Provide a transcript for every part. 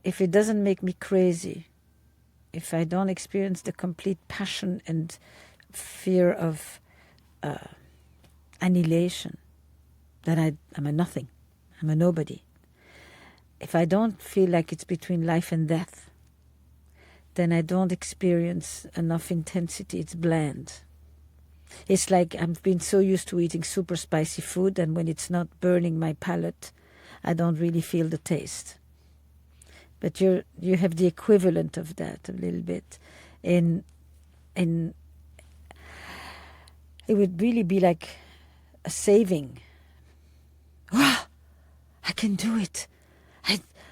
if it doesn't make me crazy, if I don't experience the complete passion and fear of annihilation, then I'm a nothing. I'm a nobody. If I don't feel like it's between life and death, then I don't experience enough intensity. It's bland. It's like I've been so used to eating super spicy food, and when it's not burning my palate, I don't really feel the taste. But you have the equivalent of that a little bit. In it would really be like a saving. Wow, I can do it.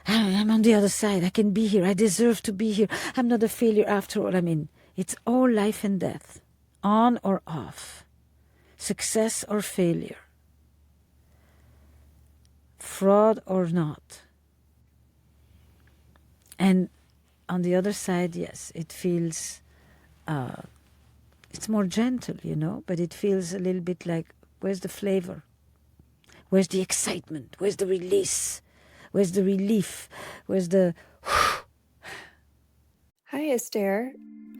I'm on the other side. I can be here. I deserve to be here. I'm not a failure after all. I mean, it's all life and death, on or off, success or failure, fraud or not. And on the other side, yes, it feels, it's more gentle, but it feels a little bit like, where's the flavor? Where's the excitement? Where's the release? Where's the relief? Where's the... Hi, Esther.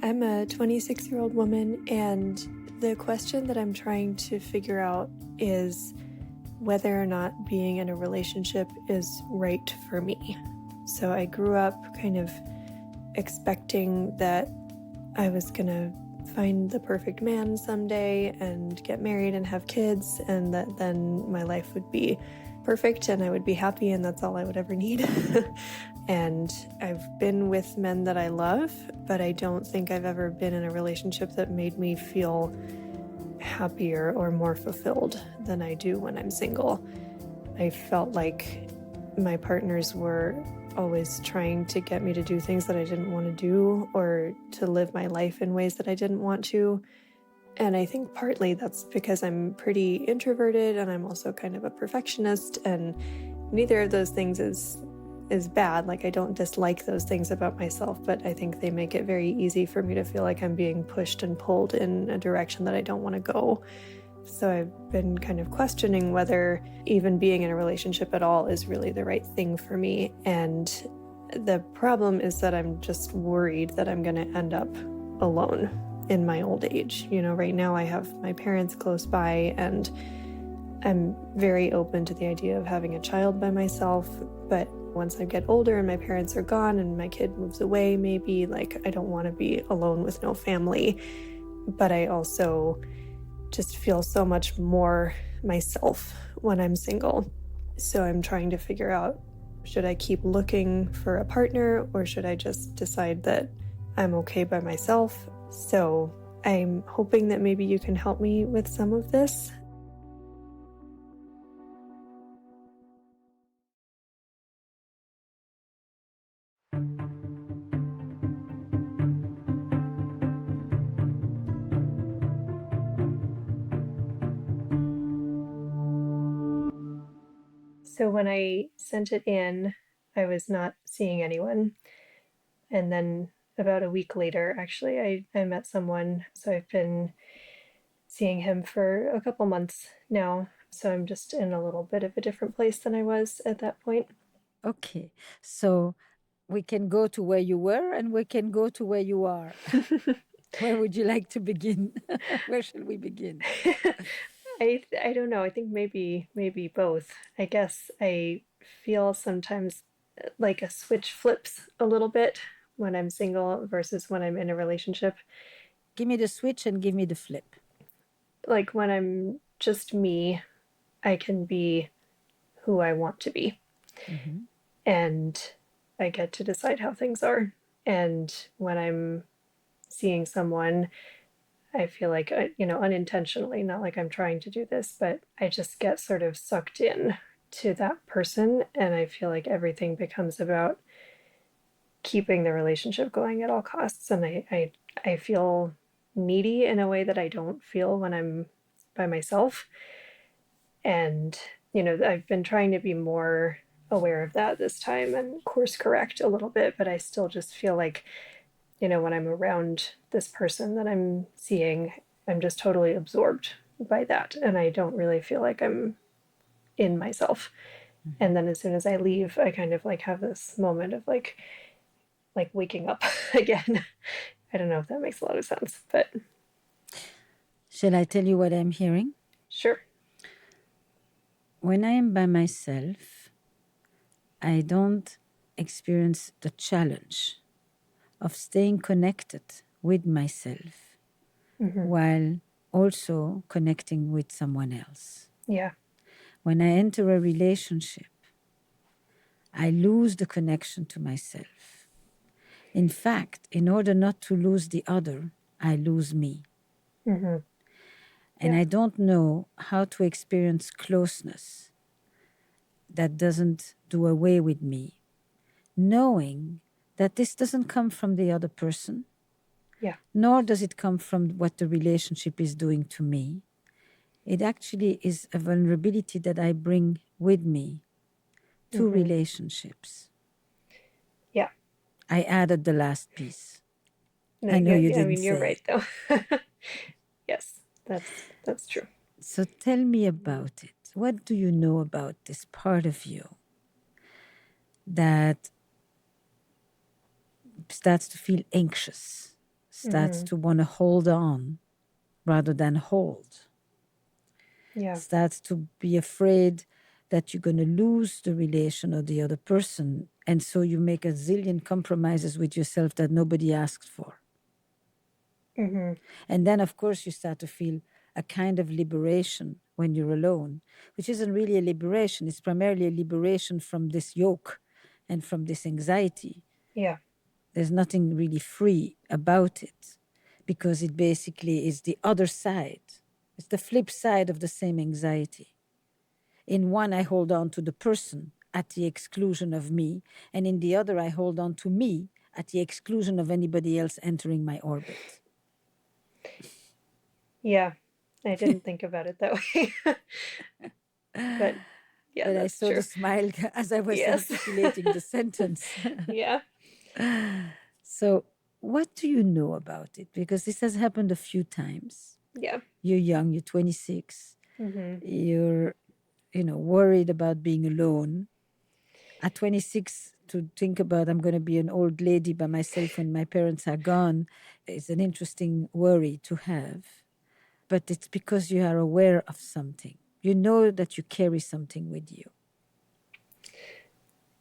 I'm a 26-year-old woman, and the question that I'm trying to figure out is whether or not being in a relationship is right for me. So I grew up kind of expecting that I was going to find the perfect man someday and get married and have kids, and that then my life would be perfect and I would be happy and that's all I would ever need. And I've been with men that I love, but I don't think I've ever been in a relationship that made me feel happier or more fulfilled than I do when I'm single. I felt like my partners were always trying to get me to do things that I didn't want to do or to live my life in ways that I didn't want to. And I think partly that's because I'm pretty introverted and I'm also kind of a perfectionist, and neither of those things is bad. Like, I don't dislike those things about myself, but I think they make it very easy for me to feel like I'm being pushed and pulled in a direction that I don't want to go. So I've been kind of questioning whether even being in a relationship at all is really the right thing for me. And the problem is that I'm just worried that I'm going to end up alone in my old age. Right now I have my parents close by, and I'm very open to the idea of having a child by myself. But once I get older and my parents are gone and my kid moves away, maybe, like, I don't want to be alone with no family. But I also just feel so much more myself when I'm single. So I'm trying to figure out, should I keep looking for a partner, or should I just decide that I'm okay by myself? So I'm hoping that maybe you can help me with some of this. So when I sent it in, I was not seeing anyone. And then about a week later, actually, I met someone. So I've been seeing him for a couple months now. So I'm just in a little bit of a different place than I was at that point. Okay, so we can go to where you were and we can go to where you are. Where would you like to begin? Where shall we begin? I don't know. I think maybe both. I guess I feel sometimes like a switch flips a little bit when I'm single versus when I'm in a relationship. Give me the switch and give me the flip. Like, when I'm just me, I can be who I want to be. Mm-hmm. And I get to decide how things are. And when I'm seeing someone, I feel like, unintentionally, not like I'm trying to do this, but I just get sort of sucked in to that person. And I feel like everything becomes about keeping the relationship going at all costs. And I feel needy in a way that I don't feel when I'm by myself. And, I've been trying to be more aware of that this time and course correct a little bit, but I still just feel like, when I'm around this person that I'm seeing, I'm just totally absorbed by that. And I don't really feel like I'm in myself. And then as soon as I leave, I kind of like have this moment of like waking up again. I don't know if that makes a lot of sense, but Shall I tell you what I'm hearing? sure. When I am by myself, I don't experience the challenge of staying connected with myself while also connecting with someone else. Yeah. When I enter a relationship, I lose the connection to myself. In fact, in order not to lose the other, I lose me. Mm-hmm. And Yeah. I don't know how to experience closeness that doesn't do away with me, knowing that this doesn't come from the other person, Yeah. nor does it come from what the relationship is doing to me. It actually is a vulnerability that I bring with me to relationships. Yeah. I added the last piece. No, I know yeah, you I didn't mean, you're say right it. though. Yes, that's true. So tell me about it. What do you know about this part of you that starts to feel anxious, starts Mm-hmm. to want to hold on rather than hold, Yeah. starts to be afraid that you're going to lose the relation or the other person, and so you make a zillion compromises with yourself that nobody asked for. Mm-hmm. And then, of course, you start to feel a kind of liberation when you're alone, which isn't really a liberation. It's primarily a liberation from this yoke and from this anxiety. Yeah. There's nothing really free about it because it basically is the other side. It's the flip side of the same anxiety. In one, I hold on to the person at the exclusion of me, and in the other, I hold on to me at the exclusion of anybody else entering my orbit. Yeah. I didn't think about it that way. But yeah, But I that's saw the true. smile as I was Yes. articulating the sentence. Yeah. So, what do you know about it? Because this has happened a few times. Yeah. You're young, you're 26, Mm-hmm. you're, worried about being alone. At 26, to think about I'm going to be an old lady by myself when my parents are gone is an interesting worry to have. But it's because you are aware of something. You know that you carry something with you.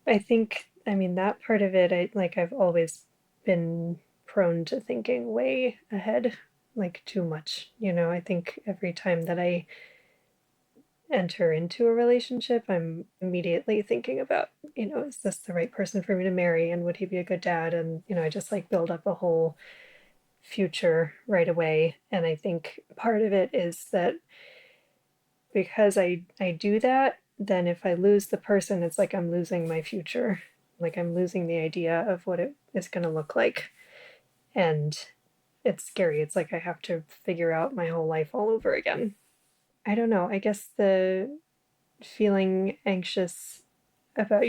I think, I mean, that part of it, I've always been prone to thinking way ahead, like too much. I think every time that I enter into a relationship, I'm immediately thinking about, is this the right person for me to marry? And would he be a good dad? And, I just like build up a whole future right away. And I think part of it is that because I do that, then if I lose the person, it's like I'm losing my future. Like I'm losing the idea of what it is going to look like. And it's scary. It's like I have to figure out my whole life all over again. I don't know. I guess the feeling anxious about,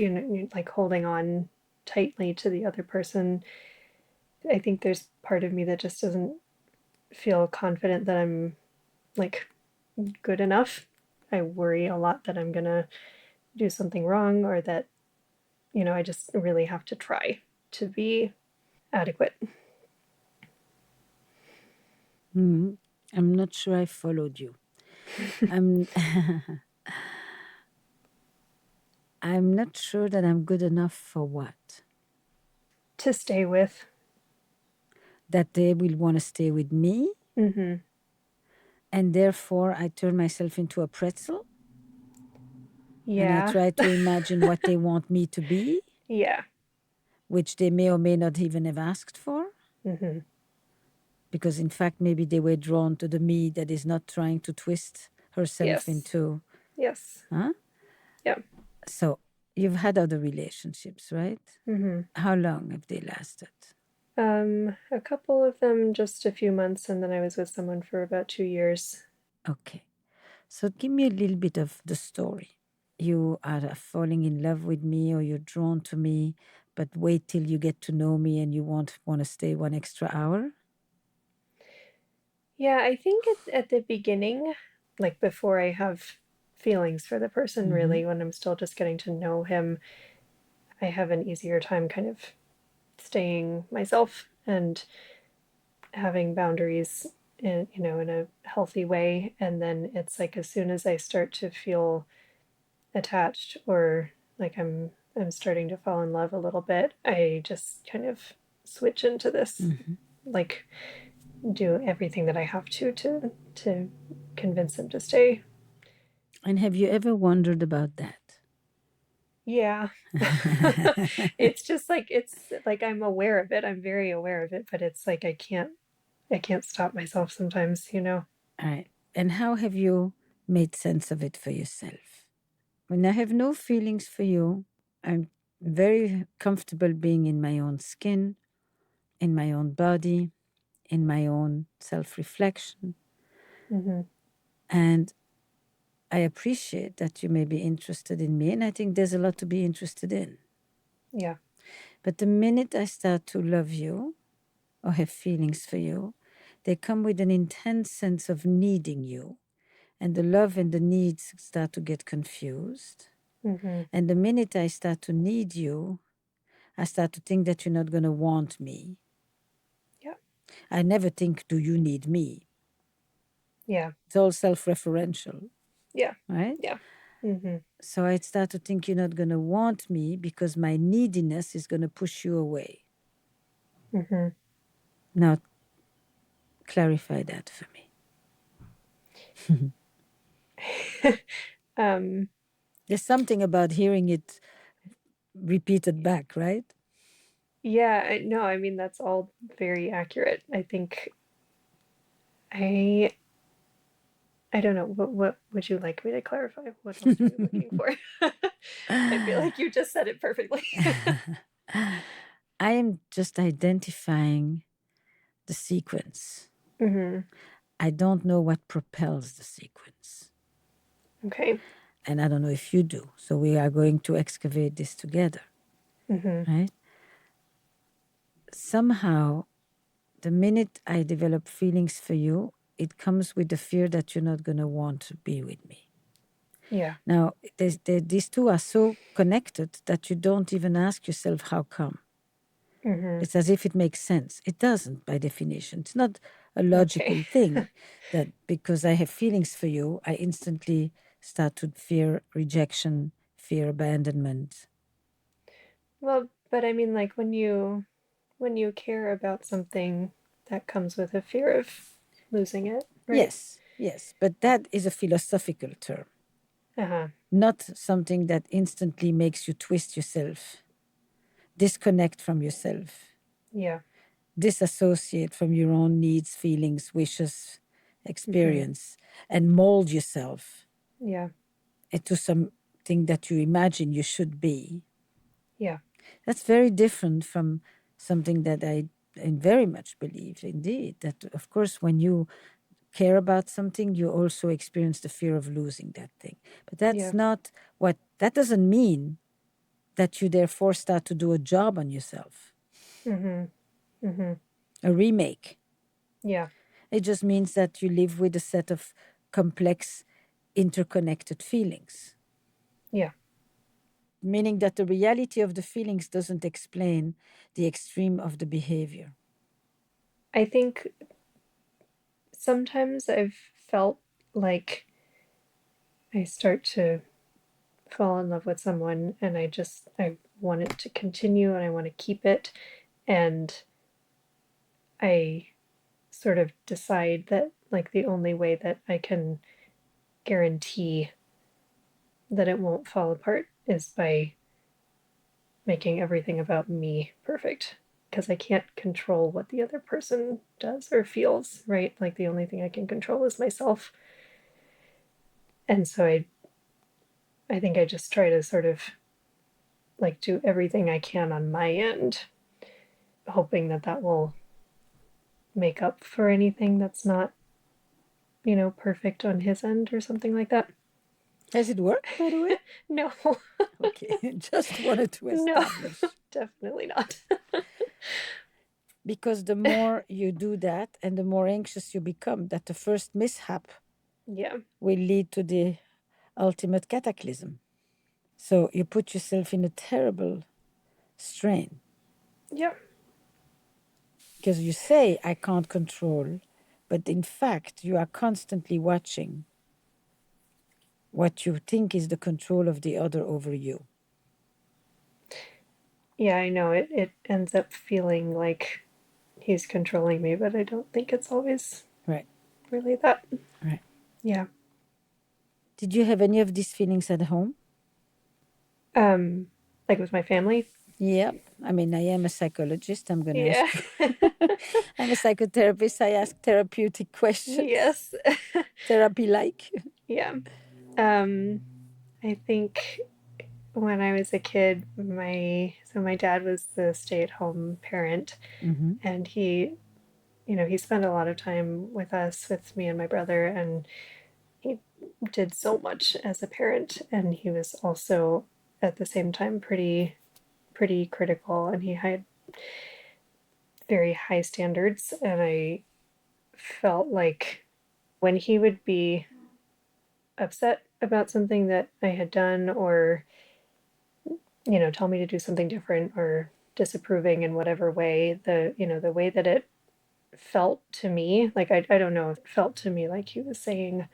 like holding on tightly to the other person, I think there's part of me that just doesn't feel confident that I'm like good enough. I worry a lot that I'm going to do something wrong or that, I just really have to try to be adequate. Mhm. I'm not sure I followed you. I'm I'm not sure that I'm good enough for what? To stay with. That they will want to stay with me, Mm-hmm. and therefore I turn myself into a pretzel and I Yeah. try to imagine what they want me to be, Yeah. which they may or may not even have asked for. Mm-hmm. Because in fact, maybe they were drawn to the me that is not trying to twist herself Yes. into, Yes. huh? Yeah. So you've had other relationships, right? Mm-hmm. How long have they lasted? A couple of them just a few months, and then I was with someone for about 2 years. Okay. So give me a little bit of the story. You are falling in love with me or you're drawn to me, but wait till you get to know me and you won't want to stay one extra hour? Yeah, I think at the beginning, like before I have feelings for the person, really. When I'm still just getting to know him, I have an easier time kind of staying myself and having boundaries in, in a healthy way. And then it's like as soon as I start to feel attached or like I'm starting to fall in love a little bit, I just kind of switch into this, like do everything that I have to convince him to stay. And have you ever wondered about that? Yeah. It's just like it's like I'm aware of it. I'm very aware of it, but it's like I can't stop myself sometimes, All right. And how have you made sense of it for yourself? When I have no feelings for you, I'm very comfortable being in my own skin, in my own body, in my own self reflection. Mm-hmm. And I appreciate that you may be interested in me. And I think there's a lot to be interested in. Yeah. But the minute I start to love you or have feelings for you, they come with an intense sense of needing you. And the love and the needs start to get confused. Mm-hmm. And the minute I start to need you, I start to think that you're not going to want me. Yeah. I never think, do you need me? Yeah. It's all self-referential, Yeah. right? Yeah. Mm-hmm. So I start to think you're not going to want me because my neediness is going to push you away. Mm-hmm. Now, clarify that for me. um There's something about hearing it repeated back, right? yeah, no, I mean that's all very accurate. I think I I don't know. What would you like me to clarify? What else are you looking for? I feel like you just said it perfectly. I am just identifying the sequence. Mm-hmm. I don't know what propels the sequence. Okay. And I don't know if you do. So we are going to excavate this together, Mm-hmm. right? Somehow, the minute I develop feelings for you, it comes with the fear that you're not going to want to be with me. Yeah. Now, these two are so connected that you don't even ask yourself how come. Mm-hmm. It's as if it makes sense. It doesn't, by definition. It's not a Okay. logical thing that because I have feelings for you, I instantly start to fear rejection, fear abandonment. Well, but I mean like when you care about something, that comes with a fear of losing it, right? Yes, yes, but that is a philosophical term, Uh-huh. not something that instantly makes you twist yourself, disconnect from yourself, Yeah. disassociate from your own needs, feelings, wishes, Mm-hmm. experience, and mold yourself Yeah. into something that you imagine you should be. Yeah. That's very different from something that I very much believe, indeed, that of course, when you care about something, you also experience the fear of losing that thing. But that's Yeah. not that doesn't mean that you therefore start to do a job on yourself, Mm-hmm. Mm-hmm. a remake. Yeah. It just means that you live with a set of complex, interconnected feelings, Yeah. meaning that the reality of the feelings doesn't explain the extreme of the behavior. I think sometimes I've felt like I start to fall in love with someone and I want it to continue and I want to keep it, and I sort of decide that like the only way that I can guarantee that it won't fall apart is by making everything about me perfect, because I can't control what the other person does or feels, right? Like the only thing I can control is myself. And so I think I just try to sort of like do everything I can on my end, hoping that that will make up for anything that's not, perfect on his end or something like that. Has it worked, by the way? No, Okay, just wanted to no, establish. definitely not. Because the more you do that and the more anxious you become, that the first mishap Yeah. will lead to the ultimate cataclysm. So you put yourself in a terrible strain. Yep. Because you say, I can't control, but in fact, you are constantly watching what you think is the control of the other over you. Yeah, I know. It ends up feeling like he's controlling me, but I don't think it's always Right. really that. Right. Yeah. Did you have any of these feelings at home? Like with my family. Yep. I mean, I am a psychologist. I'm going to Yeah. ask you. I'm a psychotherapist. I ask therapeutic questions. Yes. Therapy-like. Yeah. I think when I was a kid, my dad was the stay-at-home parent, and he spent a lot of time with us, with me and my brother, and he did so much as a parent, and he was also at the same time pretty critical, and he had very high standards, and I felt like when he would be upset about something that I had done, or tell me to do something different, or disapproving in whatever way, the way that it felt to me, like I don't know, it felt to me like he was saying,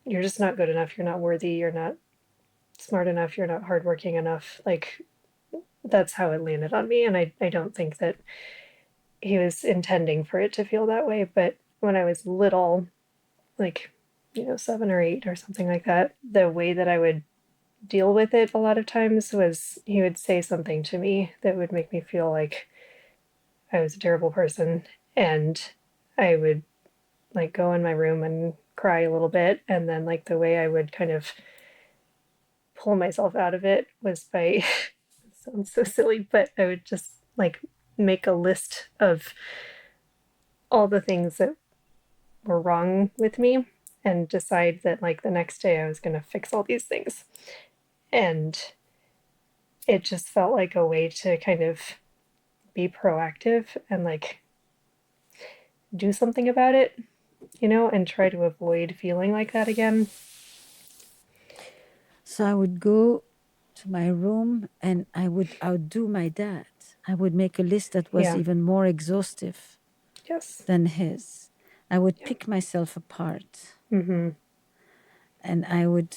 you're just not good enough, you're not worthy, you're not smart enough, you're not hardworking enough. Like, that's how it landed on me, and I don't think that he was intending for it to feel that way. But when I was little, like 7 or 8 or something like that, the way that I would deal with it a lot of times was he would say something to me that would make me feel like I was a terrible person, and I would like go in my room and cry a little bit, and then like the way I would kind of pull myself out of it was by it sounds so silly, but I would just like make a list of all the things that were wrong with me, and decide that like the next day I was going to fix all these things. And it just felt like a way to kind of be proactive and like do something about it, and try to avoid feeling like that again. So I would go to my room and I would outdo my dad. I would make a list that was Yeah. even more exhaustive Yes. than his. I would Yeah. pick myself apart. Mm-hmm. And I would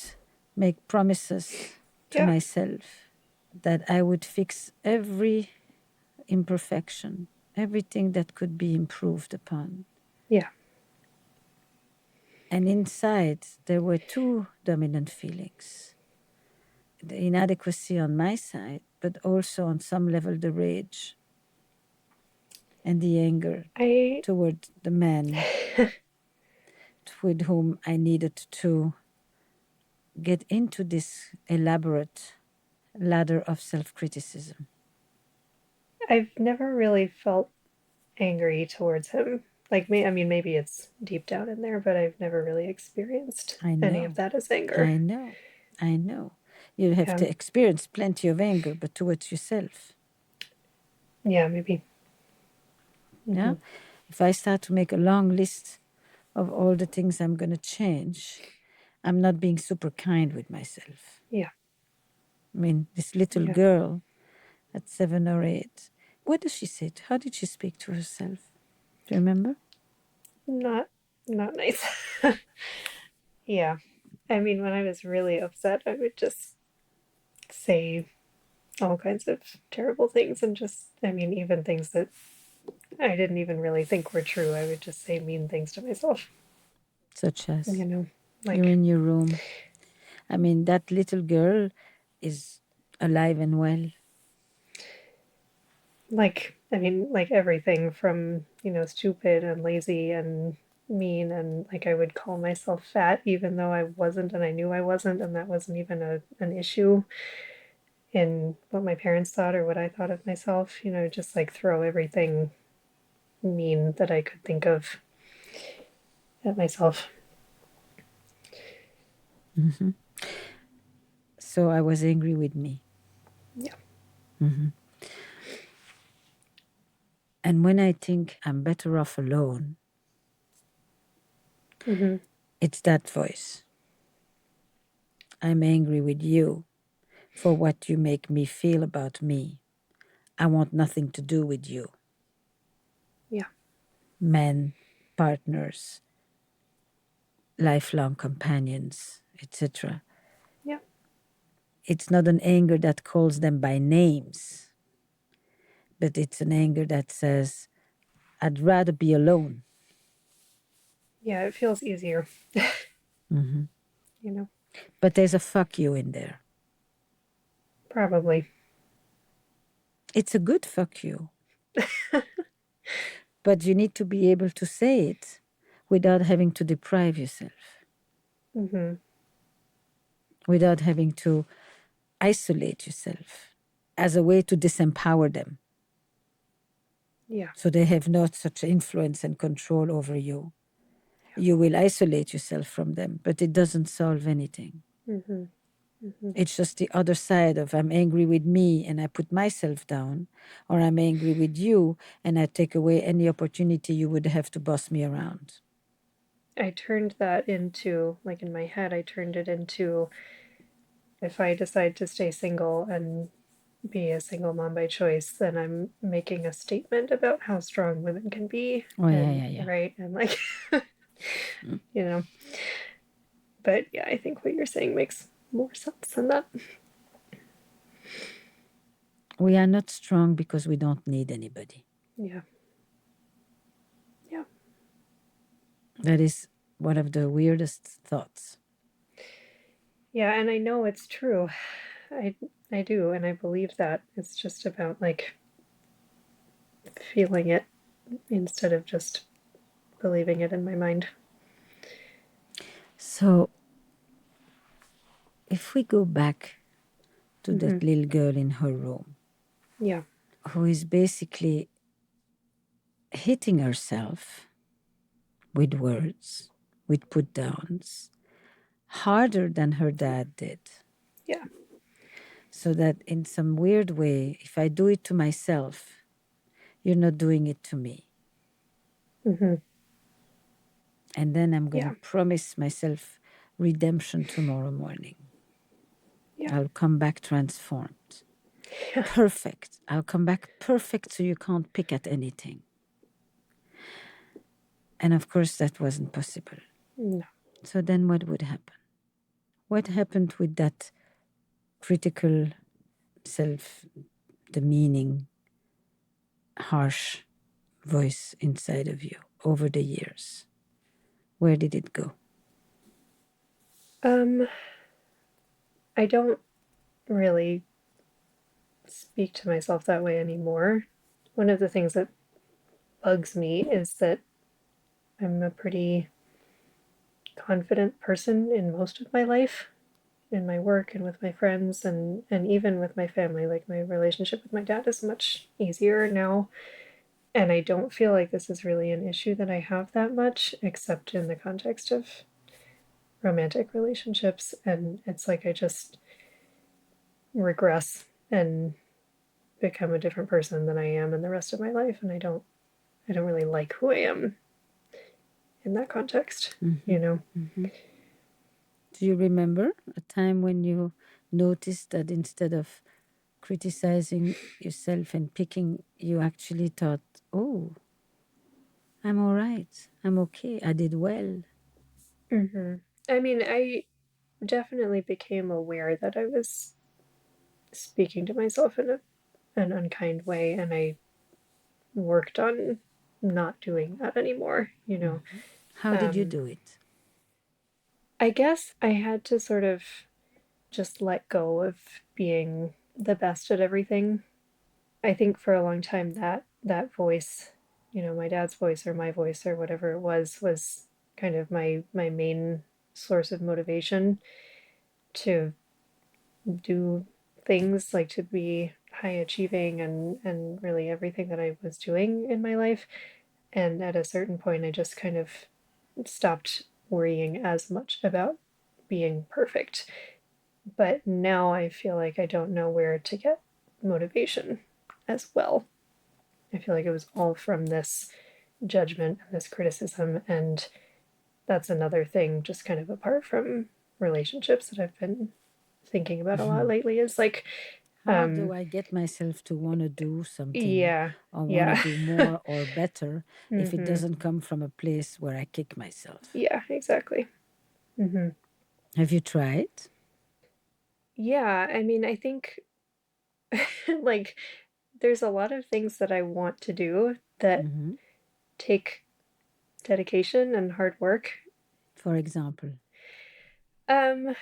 make promises to Yeah. myself that I would fix every imperfection, everything that could be improved upon. Yeah. And inside, there were two dominant feelings: the inadequacy on my side, but also on some level the rage and the anger I toward the man with whom I needed to get into this elaborate ladder of self-criticism. I've never really felt angry towards him. Like me, I mean, maybe it's deep down in there, but I've never really experienced I any of know, that as anger. I know, I know. You have Yeah. to experience plenty of anger, but towards yourself. Yeah, maybe. Yeah? Mm-hmm. If I start to make a long list of all the things I'm going to change, I'm not being super kind with myself. Yeah. I mean, this little Yeah. girl at 7 or 8, what does she say? How did she speak to herself? Do you remember? Not not nice. Yeah. I mean, when I was really upset, I would just say all kinds of terrible things, and just, I mean, even things that I didn't even really think were true. I would just say mean things to myself. Such as, you're Like, in your room. I mean, that little girl is alive and well. I mean, like everything from, stupid and lazy and mean, and like I would call myself fat even though I wasn't, and I knew I wasn't, and that wasn't even an issue in what my parents thought or what I thought of myself, just like throw everything mean that I could think of at myself. Mm-hmm. So I was angry with me. Yeah. Mm-hmm. And when I think I'm better off alone, Mm-hmm. it's that voice. I'm angry with you for what you make me feel about me. I want nothing to do with you. Yeah. Men, partners, lifelong companions, etc. Yeah. It's not an anger that calls them by names, but it's an anger that says, I'd rather be alone. Yeah, it feels easier. Mm-hmm. You know, But there's a fuck you in there. probably. It's a good fuck you. But you need to be able to say it without having to deprive yourself, Mm-hmm. without having to isolate yourself as a way to disempower them. Yeah. So they have not such influence and control over you. You will isolate yourself from them, but it doesn't solve anything. Mm-hmm. Mm-hmm. It's just the other side of I'm angry with me and I put myself down, or I'm angry with you and I take away any opportunity you would have to boss me around. I turned that into, like in my head, I turned it into if I decide to stay single and be a single mom by choice, then I'm making a statement about how strong women can be. Oh, yeah, And yeah, yeah. right. And like, you know, but yeah, I think what you're saying makes more sense than that. We are not strong because we don't need anybody. Yeah. Yeah. That is one of the weirdest thoughts. Yeah. And I know it's true. I, I do. And I believe that it's just about like feeling it instead of just believing it in my mind. So if we go back to Mm-hmm. that little girl in her room Yeah. who is basically hitting herself with words, with put downs, harder than her dad did. Yeah. So that in some weird way, if I do it to myself, you're not doing it to me. Mm-hmm. And then I'm going to Yeah. promise myself redemption tomorrow morning. Yeah. I'll come back transformed. Yeah. Perfect. I'll come back perfect so you can't pick at anything. And of course, that wasn't possible. No. So then what would happen? What happened with that critical self, demeaning, harsh voice inside of you over the years? Where did it go? I don't really speak to myself that way anymore. One of the things that bugs me is that I'm a pretty confident person in most of my life, in my work and with my friends and even with my family. Like my relationship with my dad is much easier now. And I don't feel like this is really an issue that I have that much, except in the context of romantic relationships. And it's like I just regress and become a different person than I am in the rest of my life. And I don't really like who I am in that context, you know? Do you remember a time when you noticed that instead of criticizing yourself and picking, you actually thought, oh, I'm all right. I'm okay. I did well. Mm-hmm. I mean, I definitely became aware that I was speaking to myself in an unkind way, and I worked on not doing that anymore, you know? How did you do it? I guess I had to sort of just let go of being the best at everything. I think for a long time that voice, you know, my dad's voice or my voice or whatever it was kind of my main source of motivation to do things, like to be high achieving and really everything that I was doing in my life. And at a certain point I just kind of stopped worrying as much about being perfect. But now I feel like I don't know where to get motivation as well. I feel like it was all from this judgment and this criticism. And that's another thing, just kind of apart from relationships that I've been thinking about a lot lately is like, How do I get myself to want to do something yeah, or want to yeah, do more or better if it hmm doesn't come from a place where I kick myself? yeah, exactly. hmm Have you tried? Yeah, I mean, I think like there's a lot of things that I want to do that Hmm. take dedication and hard work. For example. Um,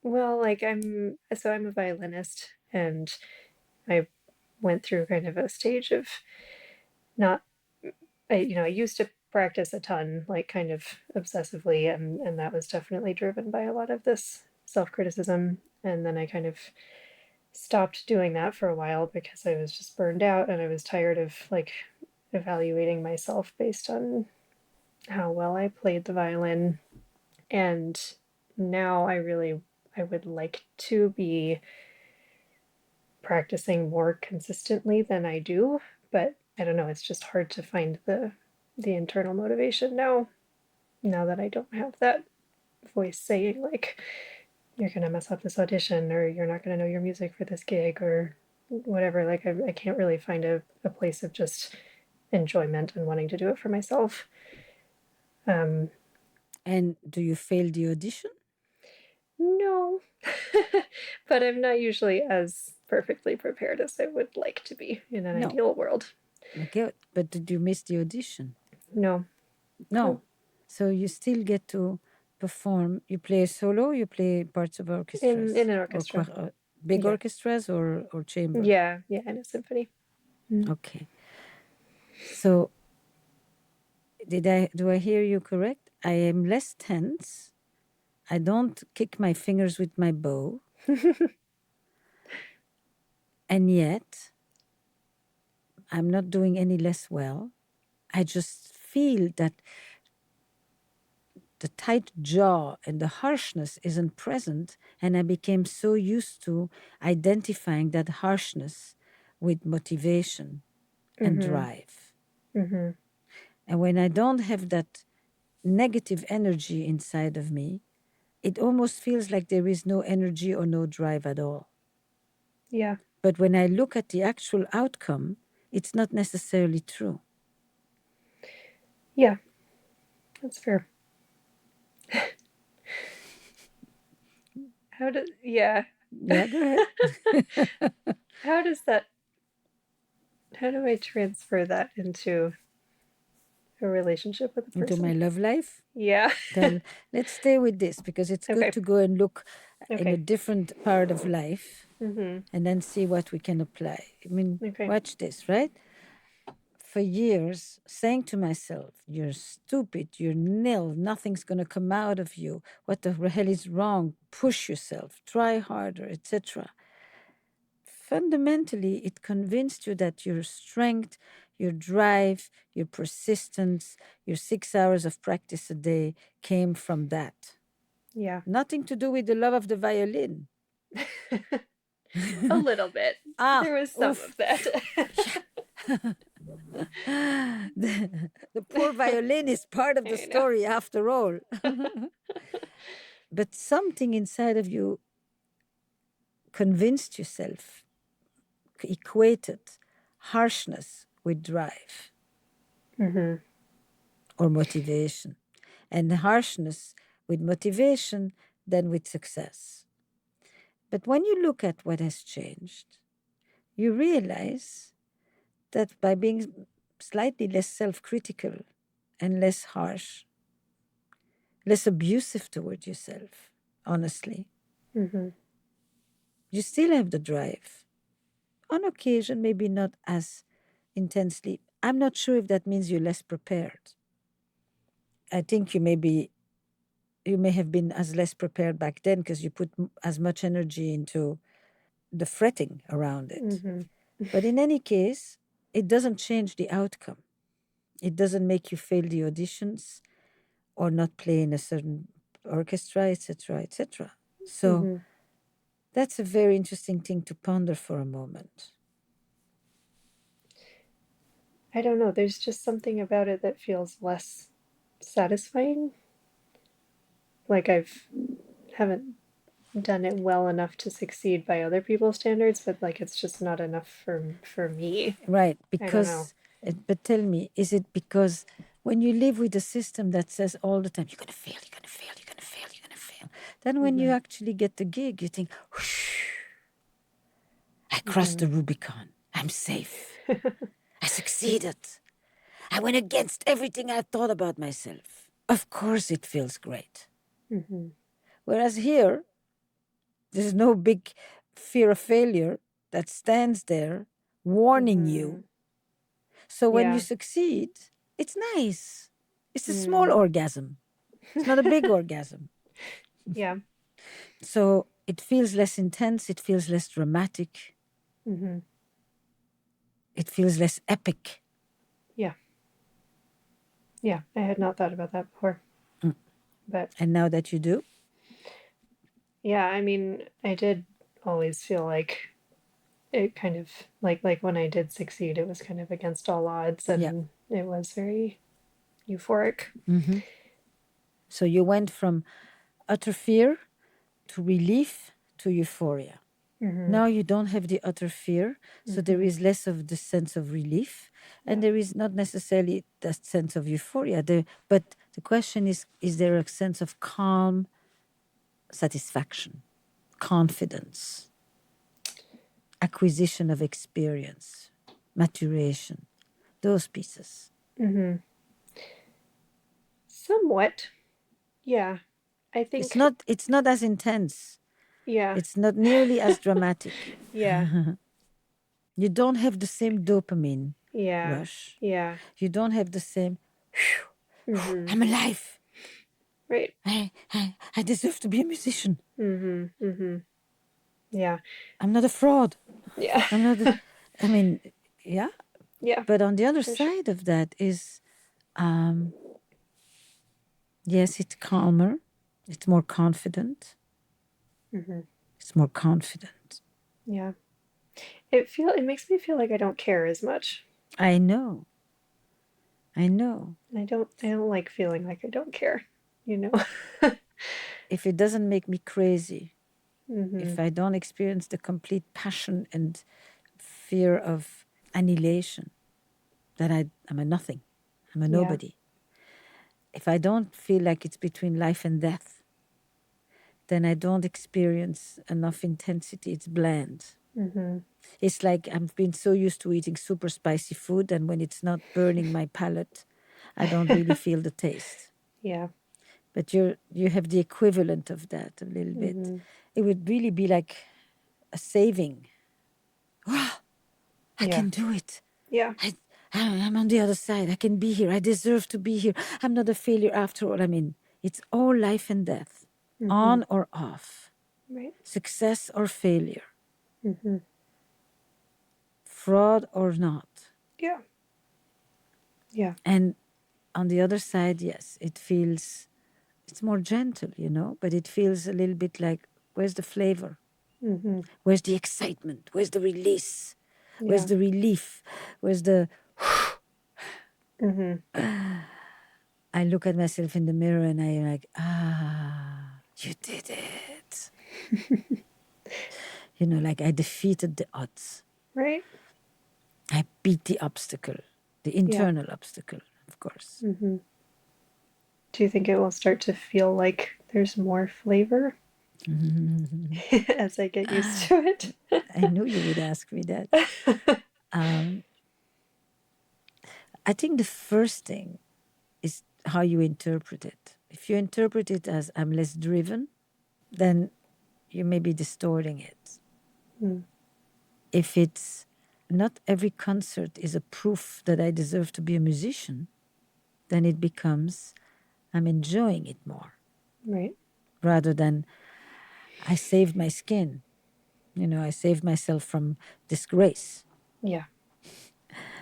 well, like I'm a violinist and I went through kind of a stage of not I used to practice a ton, like kind of obsessively, and that was definitely driven by a lot of this self-criticism. And then I kind of stopped doing that for a while because I was just burned out and I was tired of like evaluating myself based on how well I played the violin. And now I would like to be practicing more consistently than I do, but I don't know, it's just hard to find the internal motivation now that I don't have that voice saying like you're gonna mess up this audition or you're not gonna know your music for this gig or whatever. Like I can't really find a place of just enjoyment and wanting to do it for myself. Um, And do you fail the audition? no, but I'm not usually as perfectly prepared as I would like to be in an No. ideal world. Okay. But did you miss the audition? No, No. no. So you still get to perform. You play solo, you play parts of In orchestras an or orchestra. big Yeah, orchestras or chamber. yeah, in a symphony. Mm. Okay. So do I hear you correct? I am less tense. I don't kick my fingers with my bow, and yet I'm not doing any less well. I just feel that the tight jaw and the harshness isn't present, and I became so used to identifying that harshness with motivation and Mm-hmm. drive. Mm-hmm. And when I don't have that negative energy inside of me, it almost feels like there is no energy or no drive at all. Yeah, But when I look at the actual outcome, it's not necessarily true. yeah, that's fair. Yeah. Yeah, go ahead. How does that, how do I transfer that into a relationship with a Into my person? love life. Yeah. Then let's stay with this because it's good Okay. to go and look in a Okay. different part of life Mm-hmm. and then see what we can apply. I mean, Okay. watch this, right? For years, saying to myself, you're stupid, you're nil, nothing's going to come out of you. What the hell is wrong? Push yourself, try harder, etc. Fundamentally, it convinced you that your strength, your drive, your persistence, your 6 hours of practice a day came from that. Yeah. Nothing to do with the love of the violin. A little bit. Ah, There was some oof. of that. Yeah. The poor violin is part of the I know. story after all. But something inside of you convinced yourself, equated harshness with drive Mm-hmm. or motivation, and harshness with motivation, then with success. But when you look at what has changed, you realize that by being slightly less self critical and less harsh, less abusive toward yourself, honestly, Mm-hmm. you still have the drive. On occasion, maybe not as intensely. I'm not sure if that means you're less prepared. I think you may have been as less prepared back then because you put as much energy into the fretting around it. Mm-hmm. But in any case, it doesn't change the outcome. It doesn't make you fail the auditions or not play in a certain orchestra, etc., etc. So Mm-hmm. that's a very interesting thing to ponder for a moment. I don't know. There's just something about it that feels less satisfying. like haven't done it well enough to succeed by other people's standards, but like it's just not enough for me. Right, I don't know. but tell me, is it because when you live with a system that says all the time, you're going to fail, you're going to fail, you're going to fail, you're going to fail, then when you actually get the gig, you think, whoosh, I crossed the Rubicon. I'm safe. I succeeded. I went against everything I thought about myself. Of course it feels great. Whereas here, there's no big fear of failure that stands there warning you. So when you succeed, it's nice. It's a small orgasm. It's not a big orgasm. Yeah. So it feels less intense. It feels less dramatic. It feels less epic. Yeah. Yeah. I had not thought about that before. But And now that you do, yeah, I mean, I did always feel like it kind of like when I did succeed, it was kind of against all odds, and it was very euphoric. so you went from utter fear to relief to euphoria. Now you don't have the utter fear, so there is less of the sense of relief, and there is not necessarily that sense of euphoria. But the question is there a sense of calm satisfaction, confidence, acquisition of experience, maturation, those pieces? Somewhat. Yeah. I think It's not as intense. yeah. It's not nearly as dramatic. Yeah. You don't have the same dopamine Yeah. rush. Yeah. You don't have the same, I'm alive. Right. I deserve to be a musician. Yeah. I'm not a fraud. Yeah. I'm not, I mean, yeah. Yeah. But on the other For sure. side of that is, yes, it's calmer. It's more confident. It's more confident. Yeah. It makes me feel like I don't care as much. I know. And I don't like feeling like I don't care, you know. If it doesn't make me crazy, if I don't experience the complete passion and fear of annihilation, that I'm a nothing, I'm a nobody. If I don't feel like it's between life and death, then I don't experience enough intensity. It's bland. It's like I've been so used to eating super spicy food, and when it's not burning my palate, I don't really feel the taste. Yeah. But you have the equivalent of that a little bit. It would really be like a saving. Wow, I can do it. Yeah. I'm on the other side. I can be here. I deserve to be here. I'm not a failure after all. I mean, it's all life and death, on or off, Right. success or failure, fraud or not. Yeah. Yeah. And on the other side, yes, it's more gentle, but it feels a little bit like, where's the flavor? Where's the excitement? Where's the release? Where's the relief? Where's the... I look at myself in the mirror and I'm like, you did it. Like I defeated the odds. Right. I beat the obstacle, the internal obstacle, of course. Do you think it will start to feel like there's more flavor as I get used to it? I knew you would ask me that. I think the first thing is how you interpret it. If you interpret it as I'm less driven, then you may be distorting it. If it's not every concert is a proof that I deserve to be a musician, then it becomes I'm enjoying it more. Right. Rather than I saved my skin. I saved myself from disgrace. Yeah.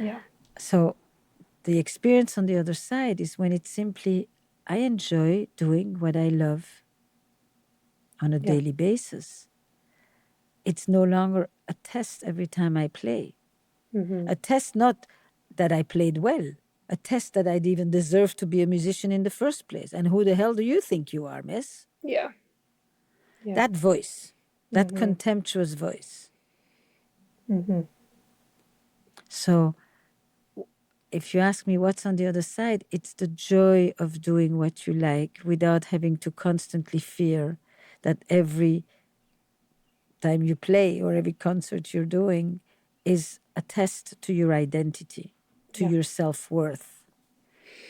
Yeah. So the experience on the other side is when it's simply I enjoy doing what I love on a daily basis. It's no longer a test every time I play. A test not that I played well, a test that I'd even deserve to be a musician in the first place. And who the hell do you think you are, miss? Yeah. That voice, that Mm-hmm. contemptuous voice. Mm-hmm. So if you ask me what's on the other side, it's the joy of doing what you like without having to constantly fear that every time you play or every concert you're doing is a test to your identity, to your self-worth,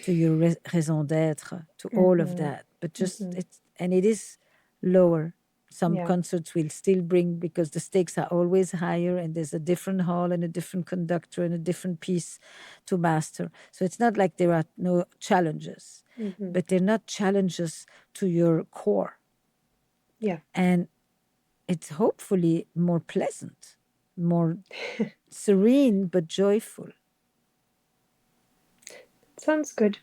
to your raison d'être, to all of that. But just and it is lower. Some concerts will still bring, because the stakes are always higher and there's a different hall and a different conductor and a different piece to master. So it's not like there are no challenges, but they're not challenges to your core. Yeah. And it's hopefully more pleasant, more serene, but joyful. Sounds good.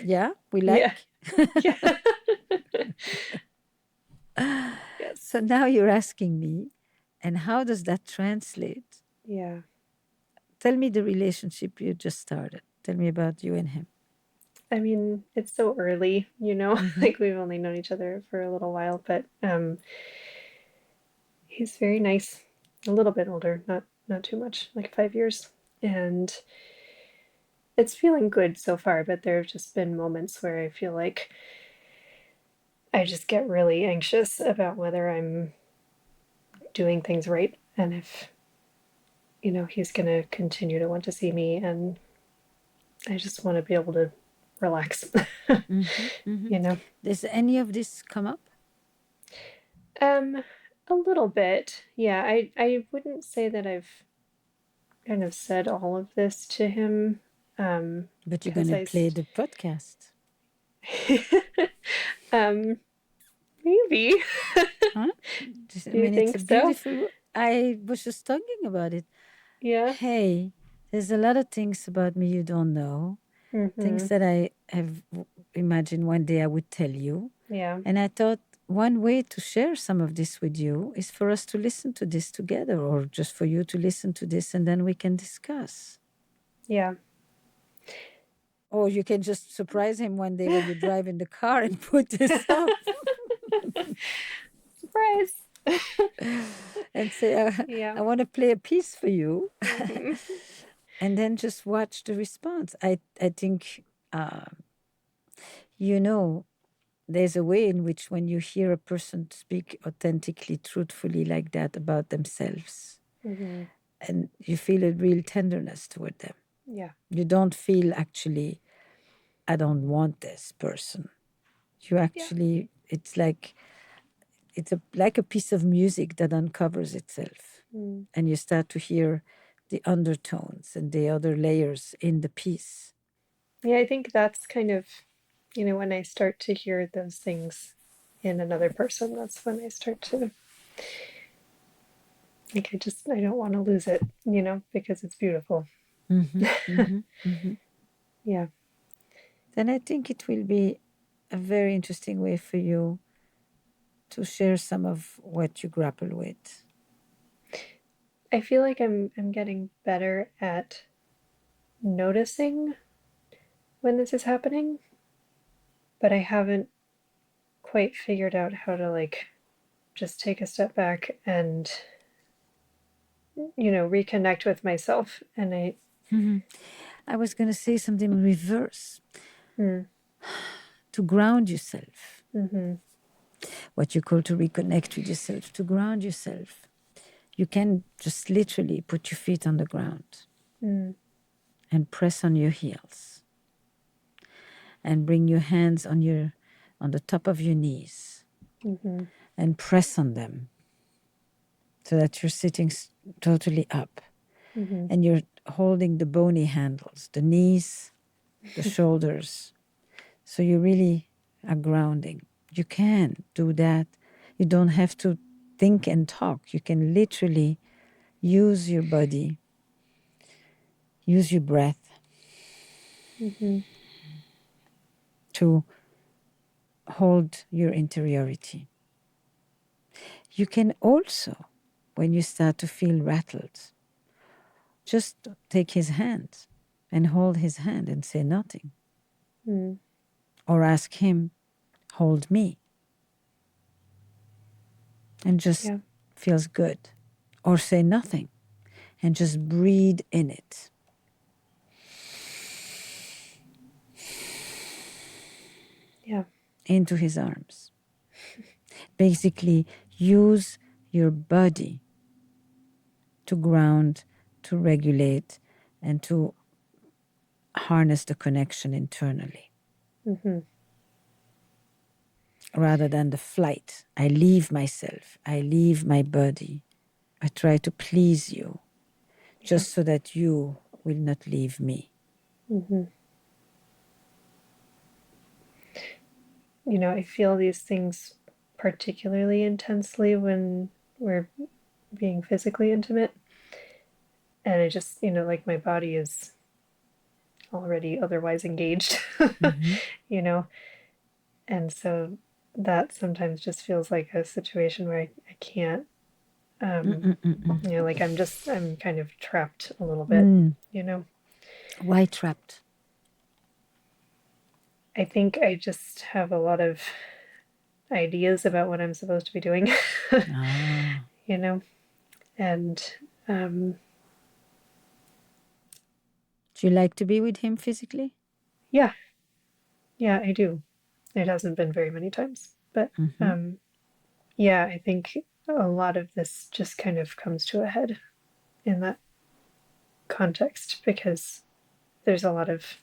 Yeah, we like. Yeah. Yes. So now you're asking me, and how does that translate? Yeah. Tell me the relationship you just started. Tell me about you and him. I mean, it's so early, like we've only known each other for a little while, but he's very nice. A little bit older, not too much, like 5 years. And it's feeling good so far, but there have just been moments where I feel like I just get really anxious about whether I'm doing things right and if, he's going to continue to want to see me. And I just want to be able to relax, Does any of this come up? A little bit. Yeah, I wouldn't say that I've kind of said all of this to him. But you're going to play the podcast. Maybe. Huh? Do you think it's a so? beautiful. I was just talking about it. Yeah. Hey, there's a lot of things about me you don't know. Things that I have imagined one day I would tell you. Yeah. And I thought one way to share some of this with you is for us to listen to this together, or just for you to listen to this and then we can discuss. Yeah. Or you can just surprise him one day when you drive in the car and put this up. Surprise. And say, Yeah. I want to play a piece for you. And then just watch the response. I think, there's a way in which when you hear a person speak authentically, truthfully like that about themselves, and you feel a real tenderness toward them. Yeah. You don't feel actually, I don't want this person. You actually, it's like like a piece of music that uncovers itself, and you start to hear the undertones and the other layers in the piece. Yeah, I think that's kind of, when I start to hear those things in another person, that's when I start to, like, I don't want to lose it, because it's beautiful. Yeah. Then I think it will be a very interesting way for you to share some of what you grapple with. I feel like I'm getting better at noticing when this is happening, but I haven't quite figured out how to, like, just take a step back and reconnect with myself. And I was going to say something in reverse. To ground yourself. What you call to reconnect with yourself, to ground yourself. You can just literally put your feet on the ground and press on your heels and bring your hands on the top of your knees and press on them so that you're sitting totally up and you're holding the bony handles, the knees, the shoulders. So you really are grounding. You can do that. You don't have to think and talk. You can literally use your body, use your breath to hold your interiority. You can also, when you start to feel rattled, just take his hand and hold his hand and say nothing. Mm. Or ask him, hold me. And just feels good. Or say nothing and just breathe in it. Yeah. Into his arms. Basically, use your body to ground, to regulate, and to harness the connection internally. Mm-hmm. Rather than the flight. I leave myself. I leave my body. I try to please you just so that you will not leave me. Mm-hmm. You know, I feel these things particularly intensely when we're being physically intimate. And I just, like my body is already otherwise engaged, Mm-hmm. you know? And so that sometimes just feels like a situation where I can't, like I'm kind of trapped a little bit, Why trapped? I think I just have a lot of ideas about what I'm supposed to be doing, and Do you like to be with him physically? yeah, I do. It hasn't been very many times, but yeah, I think a lot of this just kind of comes to a head in that context because there's a lot of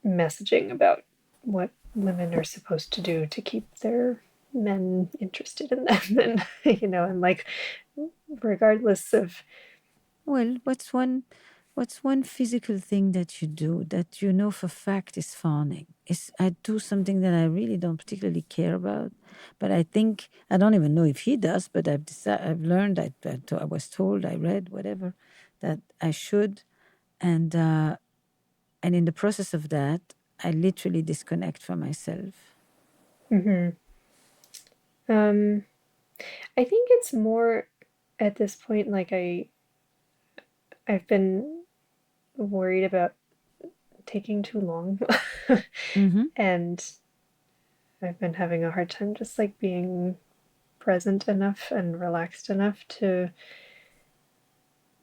messaging about what women are supposed to do to keep their men interested in them, and and like regardless of. Well, what's one physical thing that you do that you know for fact is fawning? I do something that I really don't particularly care about, but I think I don't even know if he does. But I've learned, I was told, I read, whatever, that I should, and in the process of that, I literally disconnect from myself. Mm-hmm. I think it's more at this point like I've been worried about taking too long. Mm-hmm. And I've been having a hard time just like being present enough and relaxed enough to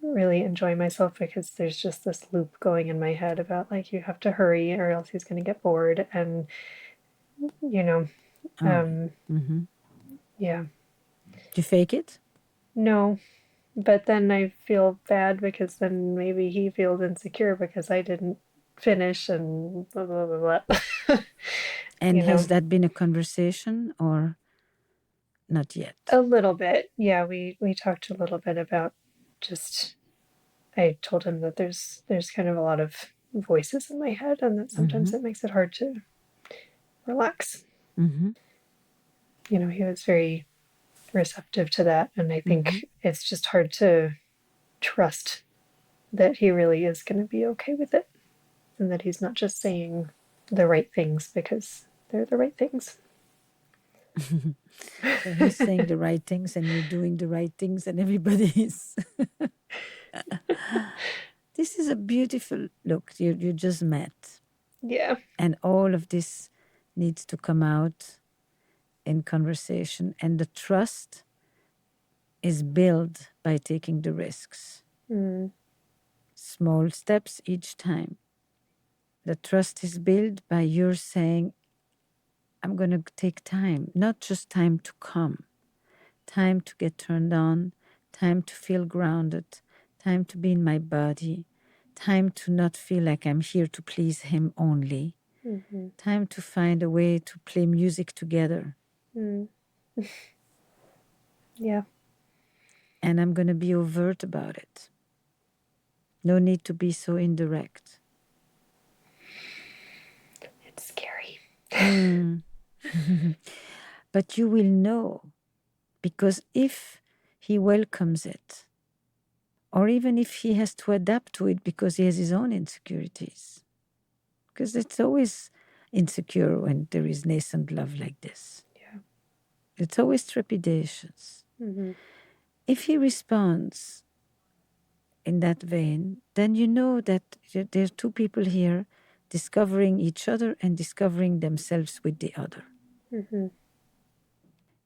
really enjoy myself because there's just this loop going in my head about like you have to hurry or else he's going to get bored, and you know Mm-hmm. yeah. Do you fake it? No, but then I feel bad because then maybe he feels insecure because I didn't finish and blah blah blah blah. And has that been a conversation or not yet? A little bit, yeah. We talked a little bit about just. I told him that there's kind of a lot of voices in my head, and that sometimes it makes it hard to relax. Mm-hmm. He was very receptive to that, and I think it's just hard to trust that he really is going to be okay with it, and that he's not just saying the right things because they're the right things. So he's saying the right things and you're doing the right things and everybody is. This is a beautiful look. You just met. Yeah. And all of this needs to come out in conversation. And the trust is built by taking the risks. Small steps each time. The trust is built by your saying, I'm going to take time, not just time to come, time to get turned on, time to feel grounded, time to be in my body, time to not feel like I'm here to please him only, time to find a way to play music together. Yeah. And I'm going to be overt about it. No need to be so indirect. It's scary. But you will know, because if he welcomes it, or even if he has to adapt to it because he has his own insecurities, because it's always insecure when there is nascent love like this. Yeah. It's always trepidations. If he responds in that vein, then you know that there's two people here discovering each other and discovering themselves with the other. Mm-hmm.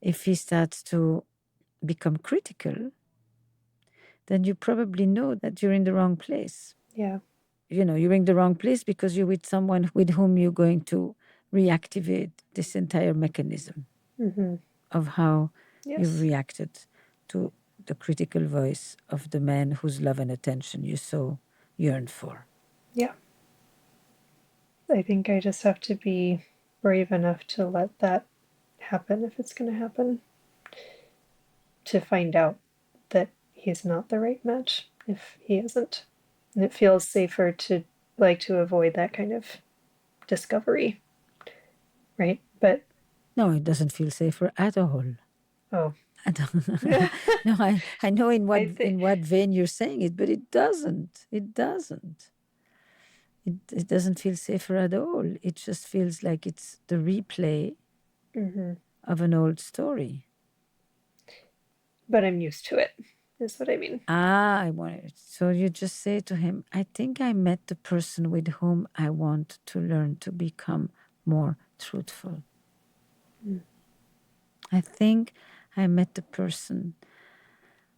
If he starts to become critical, then you probably know that you're in the wrong place. Yeah. You're in the wrong place because you're with someone with whom you're going to reactivate this entire mechanism Mm-hmm. of how Yes. you've reacted to the critical voice of the man whose love and attention you so yearned for. Yeah. I think I just have to be brave enough to let that happen if it's going to happen. To find out that he's not the right match if he isn't. And it feels safer to avoid that kind of discovery. Right? But no, it doesn't feel safer at all. Oh. I don't, no, I know in what vein you're saying it, but it doesn't. It doesn't. It doesn't feel safer at all. It just feels like it's the replay of an old story. But I'm used to it, is what I mean. I want it. So you just say to him, I think I met the person with whom I want to learn to become more truthful. I think I met the person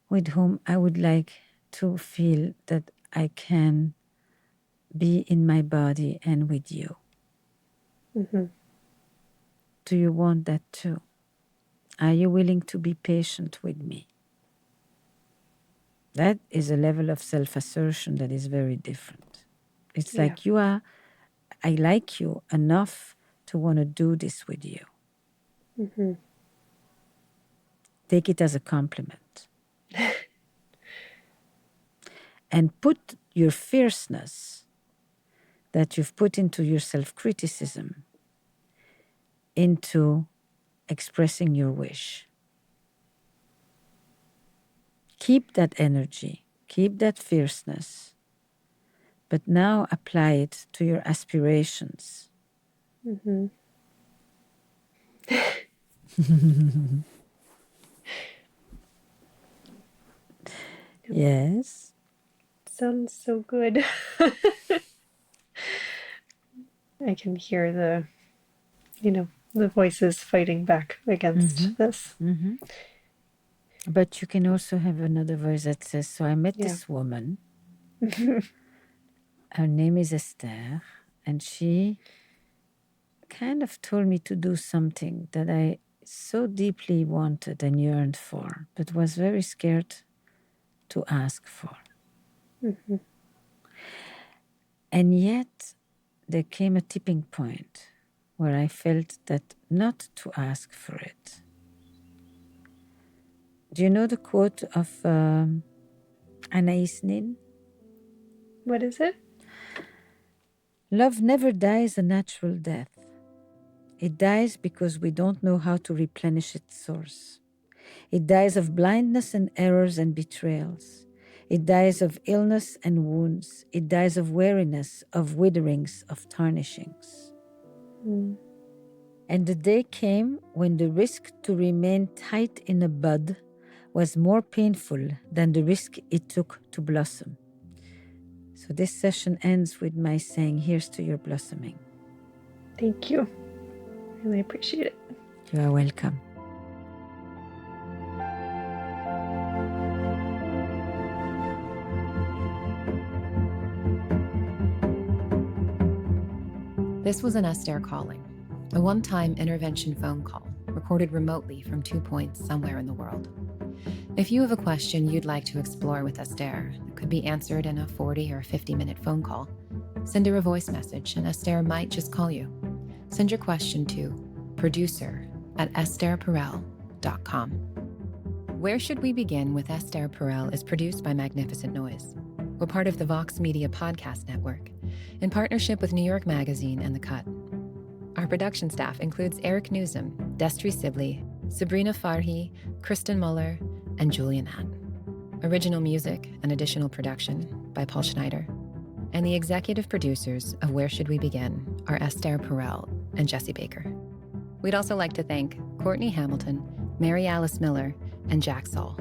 with whom I would like to feel that I can be in my body and with you. Do you want that too? Are you willing to be patient with me? That is a level of self-assertion that is very different. It's like I like you enough to want to do this with you. Take it as a compliment. And put your fierceness that you've put into your self-criticism into expressing your wish. Keep that energy, keep that fierceness, but now apply it to your aspirations. Yes. Sounds so good. I can hear the voices fighting back against this. But you can also have another voice that says, so I met this woman. Her name is Esther, and she kind of told me to do something that I so deeply wanted and yearned for, but was very scared to ask for. And yet there came a tipping point where I felt that not to ask for it. Do you know the quote of Anais Nin? What is it? Love never dies a natural death. It dies because we don't know how to replenish its source. It dies of blindness and errors and betrayals. It dies of illness and wounds. It dies of weariness, of witherings, of tarnishings. And the day came when the risk to remain tight in a bud was more painful than the risk it took to blossom. So this session ends with my saying, here's to your blossoming. Thank you. Really appreciate it. You are welcome. This was an Esther calling, a one-time intervention phone call recorded remotely from 2 points somewhere in the world. If you have a question you'd like to explore with Esther that could be answered in a 40 or 50-minute phone call, send her a voice message and Esther might just call you. Send your question to producer@estherperel.com. Where Should We Begin with Esther Perel is produced by Magnificent Noise. We're part of the Vox Media Podcast Network, in partnership with New York Magazine and The Cut. Our production staff includes Eric Newsom, Destry Sibley, Sabrina Farhi, Kristen Muller, and Julian Hatt. Original music and additional production by Paul Schneider. And the executive producers of Where Should We Begin are Esther Perel and Jesse Baker. We'd also like to thank Courtney Hamilton, Mary Alice Miller, and Jack Saul.